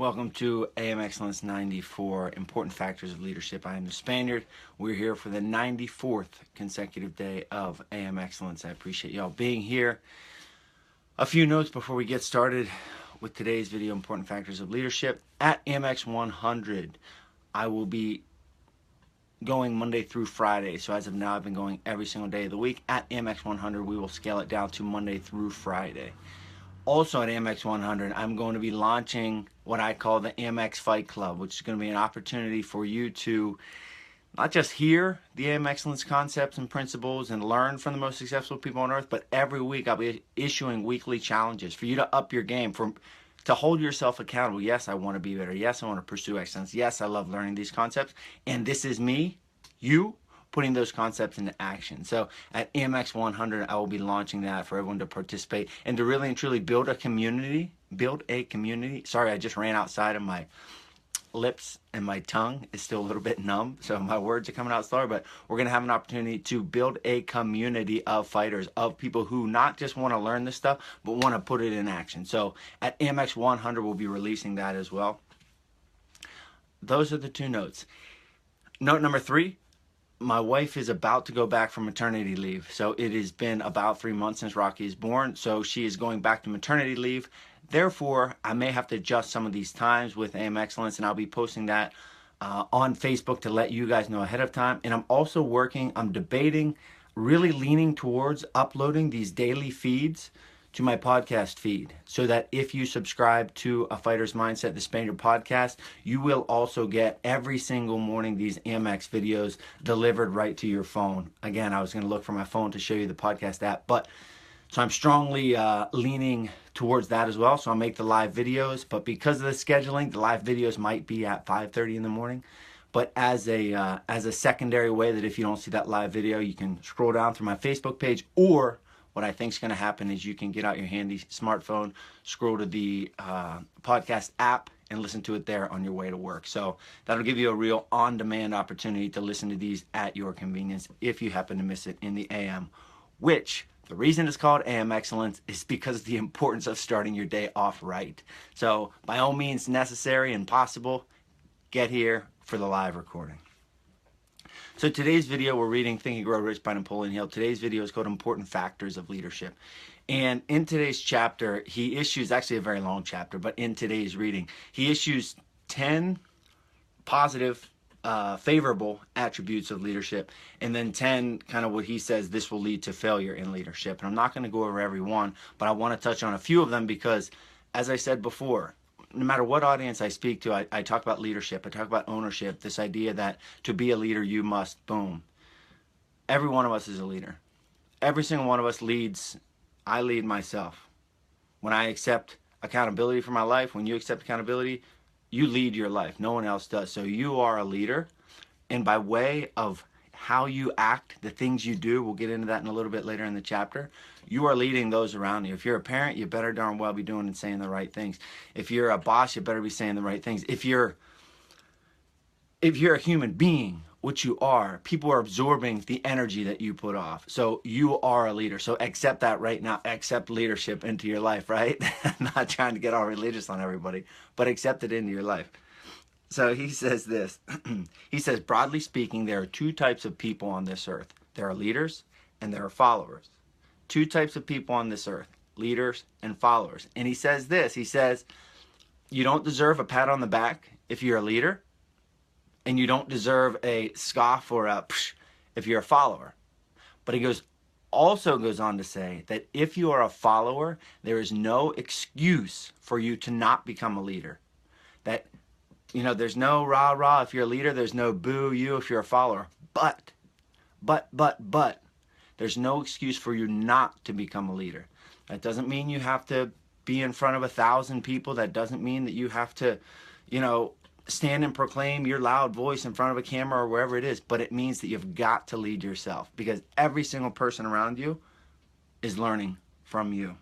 Welcome to AMX94 Important Factors of Leadership. I am the Spaniard. We're here for the 94th consecutive day of AM Excellence. I appreciate y'all being here. A few notes before we get started with today's video, Important Factors of Leadership. At AMX100, I will be going Monday through Friday. So as of now, I've been going every single day of the week. At AMX100, we will scale it down to Monday through Friday. Also at AMX100, I'm going to be launching what I call the AMX Fight Club, which is going to be an opportunity for you to not just hear the AM Excellence concepts and principles and learn from the most successful people on earth, but every week I'll be issuing weekly challenges for you to up your game, to hold yourself accountable. Yes, I want to be better. Yes, I want to pursue excellence. Yes, I love learning these concepts. And this is me, you, putting those concepts into action. So at AMX100, I will be launching that for everyone to participate and to really and truly build a community. Sorry, I just ran outside and my lips and my tongue is still a little bit numb, so my words are coming out slower, but we're going to have an opportunity to build a community of fighters, of people who not just want to learn this stuff, but want to put it in action. So at AMX100, we'll be releasing that as well. Those are the two notes. Note number 3. My wife is about to go back from maternity leave. So it has been about 3 months since Rocky is born. So she is going back to maternity leave. Therefore, I may have to adjust some of these times with AM Excellence, and I'll be posting that on Facebook to let you guys know ahead of time. And I'm debating, really leaning towards uploading these daily feeds to my podcast feed, so that if you subscribe to A Fighter's Mindset, the Spaniard podcast, you will also get every single morning these AMX videos delivered right to your phone. Again, I was going to look for my phone to show you the podcast app, but so I'm strongly leaning towards that as well. So I'll make the live videos, but because of the scheduling, the live videos might be at 5:30 in the morning. But as a secondary way, that if you don't see that live video, you can scroll down through my Facebook page, or what I think is going to happen is you can get out your handy smartphone, scroll to the podcast app, and listen to it there on your way to work. So that'll give you a real on-demand opportunity to listen to these at your convenience if you happen to miss it in the AM, which the reason it's called AM Excellence is because of the importance of starting your day off right. So by all means necessary and possible, get here for the live recording. So today's video, we're reading Think and Grow Rich by Napoleon Hill. Today's video is called Important Factors of Leadership. And in today's chapter, he issues, actually a very long chapter, but in today's reading, he issues 10 positive, favorable attributes of leadership, and then 10 kind of what he says this will lead to failure in leadership. And I'm not going to go over every one, but I want to touch on a few of them because, as I said before, no matter what audience I speak to, I talk about leadership, I talk about ownership, this idea that to be a leader, you must, boom. Every one of us is a leader. Every single one of us leads. I lead myself. When I accept accountability for my life, when you accept accountability, you lead your life. No one else does. So you are a leader. And by way of how you act, the things you do, we'll get into that in a little bit later in the chapter, you are leading those around you. If you're a parent, you better darn well be doing and saying the right things. If you're a boss, you better be saying the right things. If you're a human being, which you are, people are absorbing the energy that you put off. So you are a leader. So accept that right now. Accept leadership into your life, right? I'm not trying to get all religious on everybody, but accept it into your life. So he says this. He says, broadly speaking, there are two types of people on this earth. There are leaders and there are followers. Two types of people on this earth, leaders and followers. And he says this. He says, you don't deserve a pat on the back if you're a leader, and you don't deserve a scoff or a psh if you're a follower. But he also goes on to say that if you are a follower, there is no excuse for you to not become a leader. That, there's no rah-rah if you're a leader. There's no boo you if you're a follower. But, there's no excuse for you not to become a leader. That doesn't mean you have to be in front of 1,000 people. That doesn't mean that you have to, stand and proclaim your loud voice in front of a camera or wherever it is. But it means that you've got to lead yourself, because every single person around you is learning from you.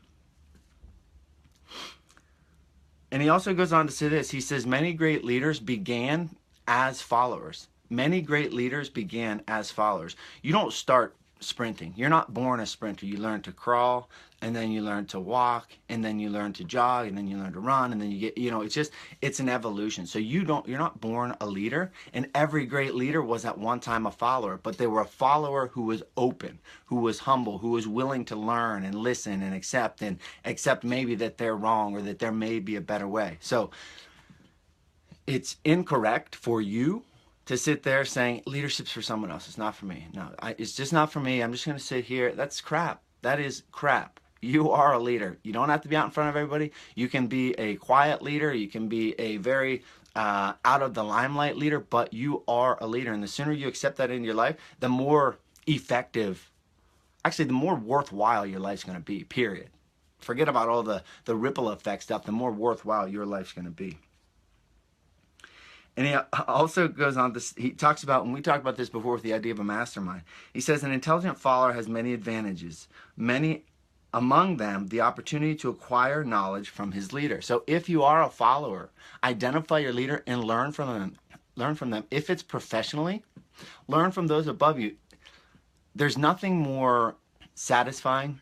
And he also goes on to say this. He says, many great leaders began as followers. Many great leaders began as followers. You don't start sprinting. You're not born a sprinter. You learn to crawl, and then you learn to walk, and then you learn to jog, and then you learn to run, and then you get, it's an evolution. So you're not born a leader, and every great leader was at one time a follower, but they were a follower who was open, who was humble, who was willing to learn and listen and accept maybe that they're wrong or that there may be a better way. So it's incorrect for you to sit there saying leadership's for someone else. It's not for me. No, it's just not for me. I'm just going to sit here. That's crap. That is crap. You are a leader. You don't have to be out in front of everybody. You can be a quiet leader. You can be a very out of the limelight leader, but you are a leader. And the sooner you accept that in your life, the more effective, actually, the more worthwhile your life's going to be, period. Forget about all the ripple effect stuff. The more worthwhile your life's going to be. And he also goes on to, he talks about, and we talked about this before with the idea of a mastermind. He says, an intelligent follower has many advantages. Many among them, the opportunity to acquire knowledge from his leader. So if you are a follower, identify your leader and learn from them. Learn from them. If it's professionally, learn from those above you. There's nothing more satisfying,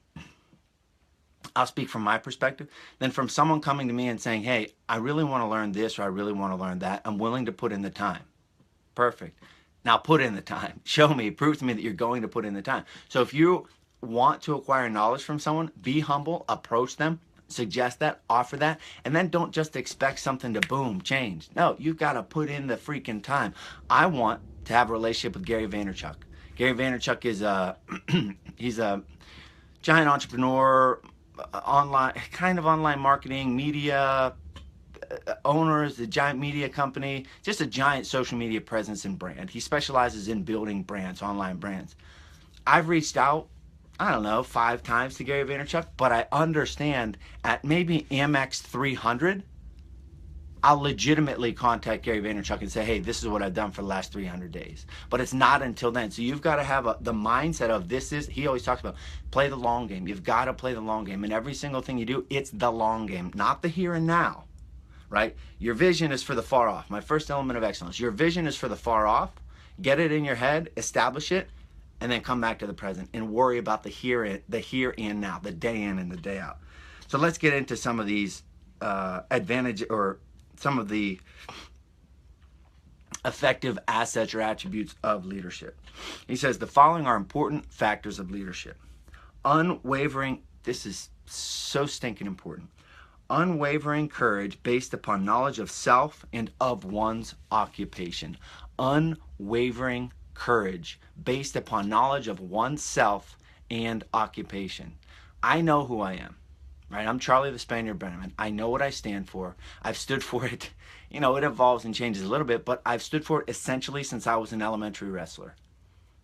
I'll speak from my perspective, than from someone coming to me and saying, hey, I really want to learn this or I really want to learn that. I'm willing to put in the time. Perfect. Now put in the time. Show me, prove to me that you're going to put in the time. So if you want to acquire knowledge from someone, be humble, approach them, suggest that, offer that, and then don't just expect something to boom, change. No, you've got to put in the freaking time. I want to have a relationship with Gary Vaynerchuk. Gary Vaynerchuk is he's a giant entrepreneur, online marketing, media owners, a giant media company, just a giant social media presence and brand. He specializes in building brands, online brands. I've reached out, I don't know, 5 times to Gary Vaynerchuk, but I understand at maybe AMX300, I'll legitimately contact Gary Vaynerchuk and say, hey, this is what I've done for the last 300 days. But it's not until then. So you've got to have the mindset of he always talks about, play the long game. You've got to play the long game. And every single thing you do, it's the long game, not the here and now, right? Your vision is for the far off. My first element of excellence. Your vision is for the far off. Get it in your head, establish it, and then come back to the present and worry about the here and now, the day in and the day out. So let's get into some of these some of the effective assets or attributes of leadership. He says the following are important factors of leadership. Unwavering, this is so stinking important. Unwavering courage based upon knowledge of self and of one's occupation. Unwavering courage based upon knowledge of oneself and occupation. I know who I am. Right, I'm Charlie the Spaniard Brenneman. I know what I stand for. I've stood for it. It evolves and changes a little bit, but I've stood for it essentially since I was an elementary wrestler.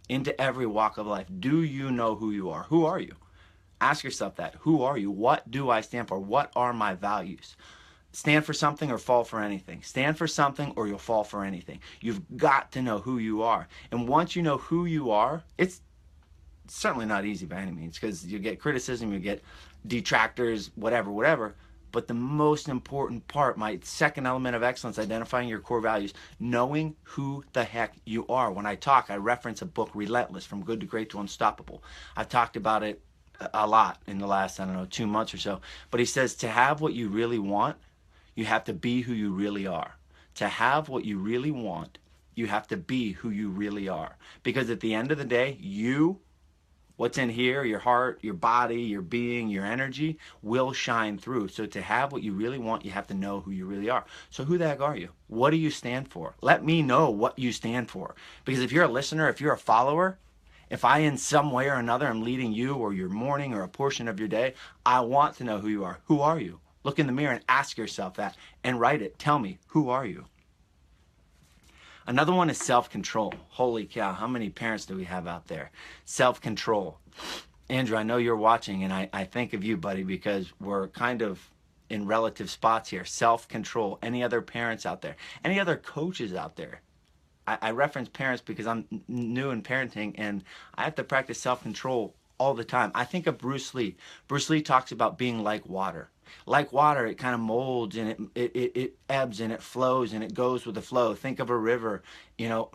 Into every walk of life. Do you know who you are? Who are you? Ask yourself that. Who are you? What do I stand for? What are my values? Stand for something or fall for anything. Stand for something or you'll fall for anything. You've got to know who you are. And once you know who you are, it's certainly not easy by any means, because you get criticism, you get detractors, whatever. But the most important part, my second element of excellence, identifying your core values, knowing who the heck you are. When I talk, I reference a book, Relentless, From Good to Great to Unstoppable. I've talked about it a lot in the last, 2 months or so. But he says to have what you really want, you have to be who you really are. To have what you really want, you have to be who you really are. Because at the end of the day, what's in here, your heart, your body, your being, your energy, will shine through. So to have what you really want, you have to know who you really are. So who the heck are you? What do you stand for? Let me know what you stand for. Because if you're a listener, if you're a follower, if I in some way or another am leading you or your morning or a portion of your day, I want to know who you are. Who are you? Look in the mirror and ask yourself that and write it. Tell me, who are you? Another one is self-control. Holy cow, how many parents do we have out there? Self-control. Andrew, I know you're watching, and I think of you, buddy, because we're kind of in relative spots here. Self-control. Any other parents out there? Any other coaches out there? I reference parents because I'm new in parenting, and I have to practice self-control all the time. I think of Bruce Lee. Bruce Lee talks about being like water. Like water, it kind of molds and it ebbs and it flows and it goes with the flow. Think of a river, you know,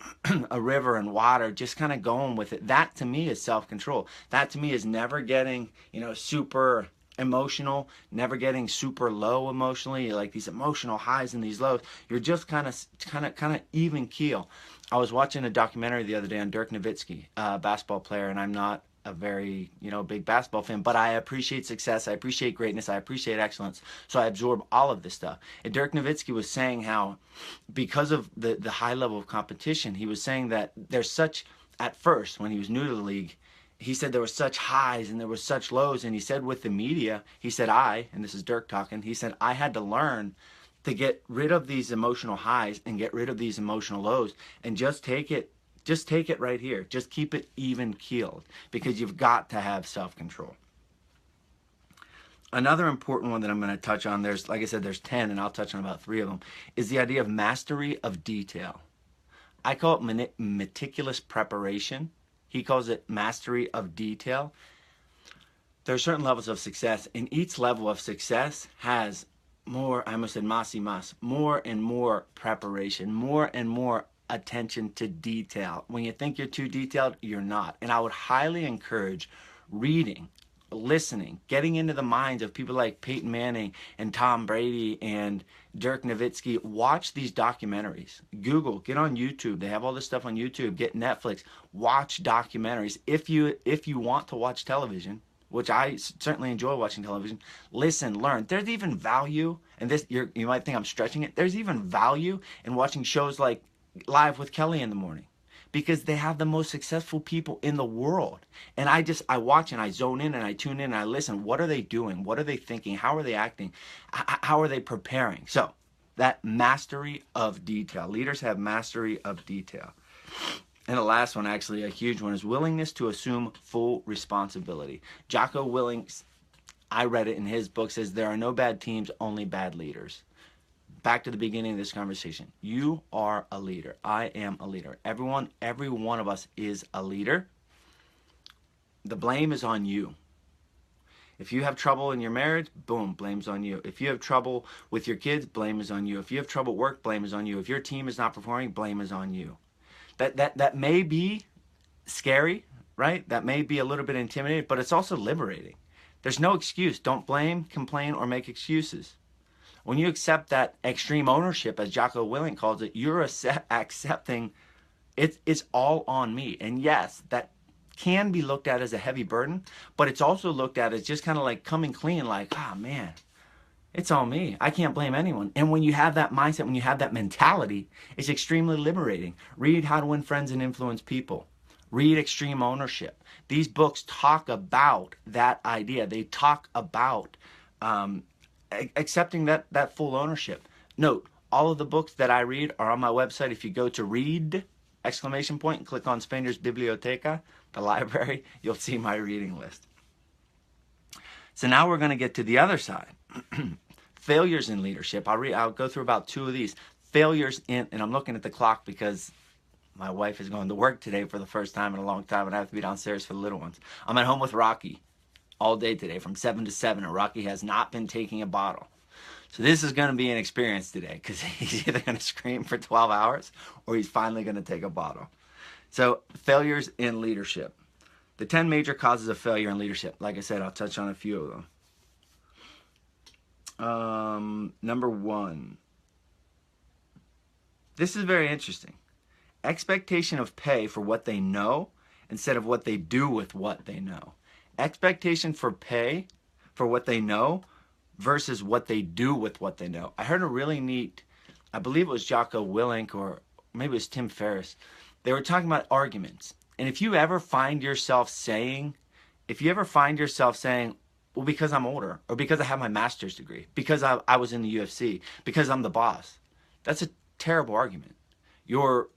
a river and water just kind of going with it. That to me is self-control. That to me is never getting, you know, super emotional, never getting super low emotionally, like these emotional highs and these lows. You're just kind of even keel. I was watching a documentary the other day on Dirk Nowitzki, a basketball player, and I'm not a very, you know, big basketball fan, but I appreciate success, I appreciate greatness, I appreciate excellence, so I absorb all of this stuff. And Dirk Nowitzki was saying how, because of the high level of competition, he was saying that there's such, at first, when he was new to the league, he said there were such highs and there were such lows, and he said with the media, he said and this is Dirk talking, he said I had to learn to get rid of these emotional highs and get rid of these emotional lows and just take it right here. Just keep it even keeled, because you've got to have self-control. Another important one that I'm going to touch on, there's, like I said, there's 10, and I'll touch on about 3 of them, is the idea of mastery of detail. I call it meticulous preparation. He calls it mastery of detail. There are certain levels of success, and each level of success has more, I almost said más y más, more and more preparation, more and more attention to detail. When you think you're too detailed, you're not. And I would highly encourage reading, listening, getting into the minds of people like Peyton Manning and Tom Brady and Dirk Nowitzki. Watch these documentaries. Google, get on YouTube. They have all this stuff on YouTube. Get Netflix. Watch documentaries. If you want to watch television, which I certainly enjoy watching television, listen, learn. There's even value, and this you might think I'm stretching it, there's even value in watching shows like Live with Kelly in the morning, because they have the most successful people in the world. And I watch and I zone in and I tune in and I listen. What are they doing? What are they thinking? How are they acting? How are they preparing? So that mastery of detail. Leaders have mastery of detail. And the last one, actually a huge one, is willingness to assume full responsibility. Jocko Willink, I read it in his book, says there are no bad teams, only bad leaders. Back to the beginning of this conversation. You are a leader. I am a leader. Every one of us is a leader. The blame is on you. If you have trouble in your marriage, boom, blame's on you. If you have trouble with your kids, blame is on you. If you have trouble at work, blame is on you. If your team is not performing, blame is on you. That may be scary, right? That may be a little bit intimidating, but it's also liberating. There's no excuse. Don't blame, complain, or make excuses. When you accept that extreme ownership, as Jocko Willink calls it, you're accepting it's all on me. And yes, that can be looked at as a heavy burden, but it's also looked at as just kind of like coming clean, like, ah, man, it's all me. I can't blame anyone. And when you have that mindset, when you have that mentality, it's extremely liberating. Read How to Win Friends and Influence People. Read Extreme Ownership. These books talk about that idea. They talk about accepting that full ownership. Note, all of the books that I read are on my website. If you go to read, ! And click on Spaniard's Biblioteca, the library, you'll see my reading list. So now we're going to get to the other side. Failures in leadership. I'll go through about 2 of these. Failures in, and I'm looking at the clock because my wife is going to work today for the first time in a long time, and I have to be downstairs for the little ones. I'm at home with Rocky all day today from 7 to 7, and Rocky has not been taking a bottle. So this is going to be an experience today, because he's either going to scream for 12 hours or he's finally going to take a bottle. So failures in leadership. The 10 major causes of failure in leadership. Like I said, I'll touch on a few of them. Number 1. This is very interesting. Expectation of pay for what they know instead of what they do with what they know. Expectation for pay for what they know versus what they do with what they know. I heard a really neat, I believe it was Jocko Willink or maybe it was Tim Ferriss. They were talking about arguments. And if you ever find yourself saying, well, because I'm older, or because I have my master's degree, because I was in the UFC, because I'm the boss, that's a terrible argument. You're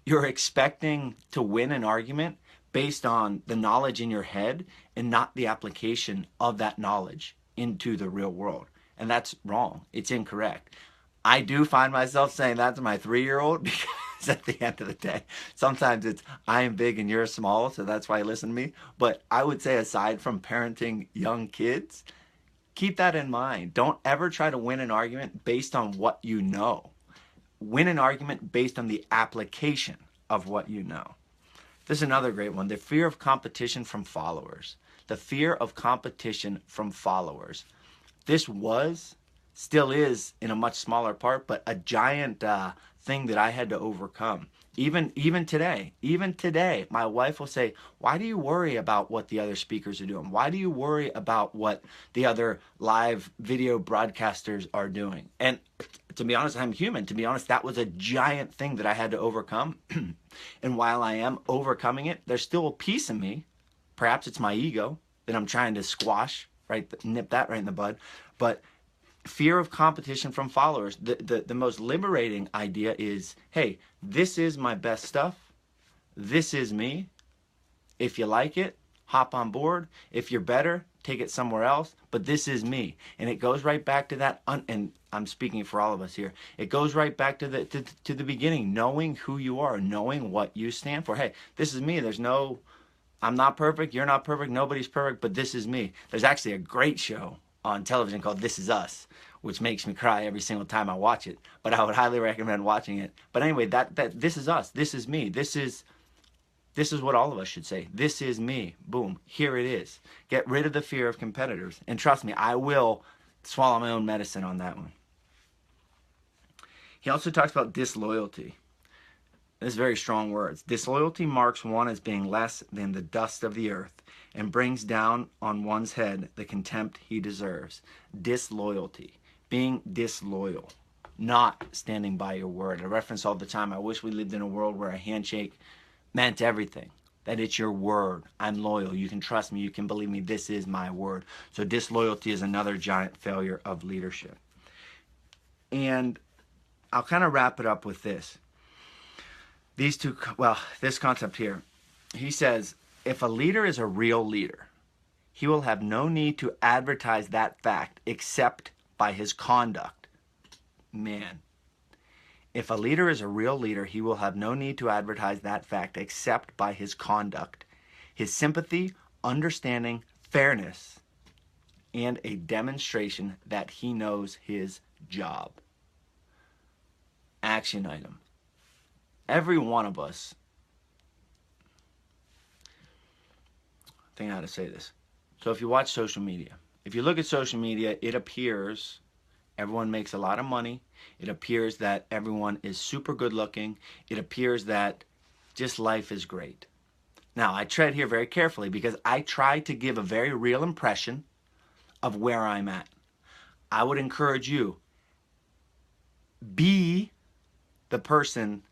expecting to win an argument based on the knowledge in your head and not the application of that knowledge into the real world. And that's wrong. It's incorrect. I do find myself saying that to my 3-year-old because at the end of the day, sometimes it's I am big and you're small, so that's why you listen to me. But I would say aside from parenting young kids, Keep that in mind. Don't ever try to win an argument based on what you know. Win an argument based on the application of what you know. This is another great one. The fear of competition from followers. The fear of competition from followers. This was, still is in a much smaller part, but a giant thing that I had to overcome. Even today, my wife will say, why do you worry about what the other speakers are doing? Why do you worry about what the other live video broadcasters are doing? And to be honest, I'm human. To be honest, that was a giant thing that I had to overcome. And while I am overcoming it, there's still a piece of me, perhaps it's my ego, that I'm trying to squash, right? Nip that right in the bud. But fear of competition from followers. The most liberating idea is, hey, this is my best stuff. This is me. If you like it, hop on board. If you're better, take it somewhere else. But this is me. And it goes right back to that, and I'm speaking for all of us here. It goes right back to the beginning, knowing who you are, knowing what you stand for. Hey, this is me. There's no, I'm not perfect. You're not perfect. Nobody's perfect, but this is me. There's actually a great show on television called This Is Us, which makes me cry every single time I watch it. But I would highly recommend watching it. But anyway, that this is us. This is me. This is what all of us should say. This is me. Boom. Here it is. Get rid of the fear of competitors. And trust me, I will swallow my own medicine on that one. He also talks about disloyalty. This is very strong words. Disloyalty marks one as being less than the dust of the earth and brings down on one's head the contempt he deserves. Disloyalty. Being disloyal. Not standing by your word. I reference all the time, I wish we lived in a world where a handshake meant everything. That it's your word. I'm loyal. You can trust me. You can believe me. This is my word. So disloyalty is another giant failure of leadership. And I'll kind of wrap it up with this. This concept here. He says, if a leader is a real leader, he will have no need to advertise that fact except by his conduct. Man. If a leader is a real leader, he will have no need to advertise that fact except by his conduct, his sympathy, understanding, fairness, and a demonstration that he knows his job. Action item. Every one of us, I think how to say this. So if you watch social media, if you look at social media, it appears everyone makes a lot of money. It appears that everyone is super good looking. It appears that just life is great. Now, I tread here very carefully because I try to give a very real impression of where I'm at. I would encourage you, be the person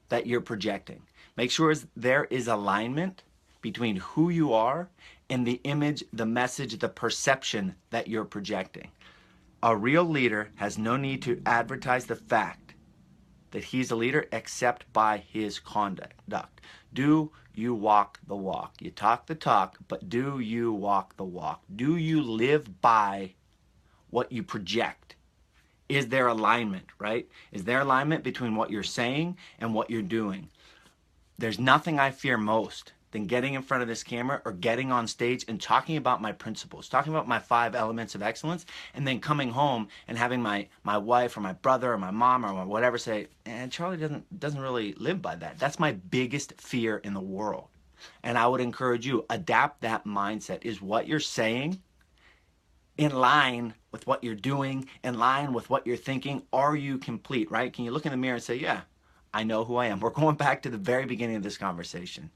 that you're projecting. Make sure there is alignment between who you are and the image, the message, the perception that you're projecting. A real leader has no need to advertise the fact that he's a leader except by his conduct. Do you walk the walk? You talk the talk, but do you walk the walk? Do you live by what you project? Is there alignment, right? Is there alignment between what you're saying and what you're doing? There's nothing I fear most than getting in front of this camera or getting on stage and talking about my principles, talking about my 5 elements of excellence, and then coming home and having my wife or my brother or my mom or whatever say, Charlie doesn't really live by that. That's my biggest fear in the world. And I would encourage you, adapt that mindset. Is what you're saying in line with what you're doing, in line with what you're thinking? Are you complete, right? Can you look in the mirror and say, yeah, I know who I am? We're going back to the very beginning of this conversation.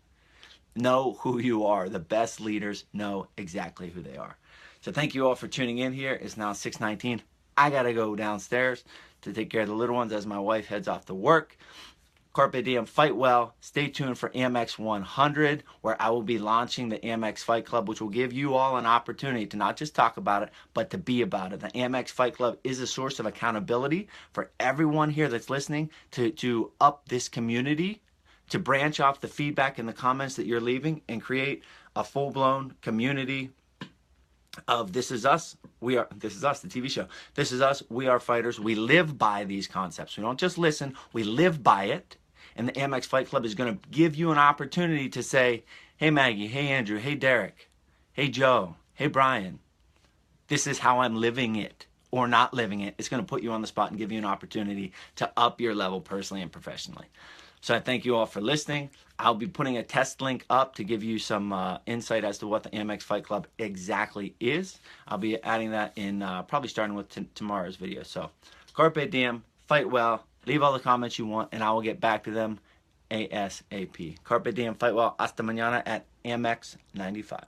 Know who you are. The best leaders know exactly who they are. So thank you all for tuning in here. It's now 6:19. I got to go downstairs to take care of the little ones as my wife heads off to work. Carpe diem, fight well. Stay tuned for AMX 100, where I will be launching the AMX Fight Club, which will give you all an opportunity to not just talk about it, but to be about it. The AMX Fight Club is a source of accountability for everyone here that's listening to up this community, to branch off the feedback and the comments that you're leaving and create a full-blown community of This Is Us. This is us, the TV show. This is us. We are fighters. We live by these concepts. We don't just listen. We live by it. And the AMX Fight Club is going to give you an opportunity to say, hey, Maggie, hey, Andrew, hey, Derek, hey, Joe, hey, Brian, this is how I'm living it or not living it. It's going to put you on the spot and give you an opportunity to up your level personally and professionally. So I thank you all for listening. I'll be putting a test link up to give you some insight as to what the AMX Fight Club exactly is. I'll be adding that in probably starting with tomorrow's video. So carpe diem, fight well, leave all the comments you want, and I will get back to them ASAP. Carpe diem, fight well. Hasta mañana at AMX95.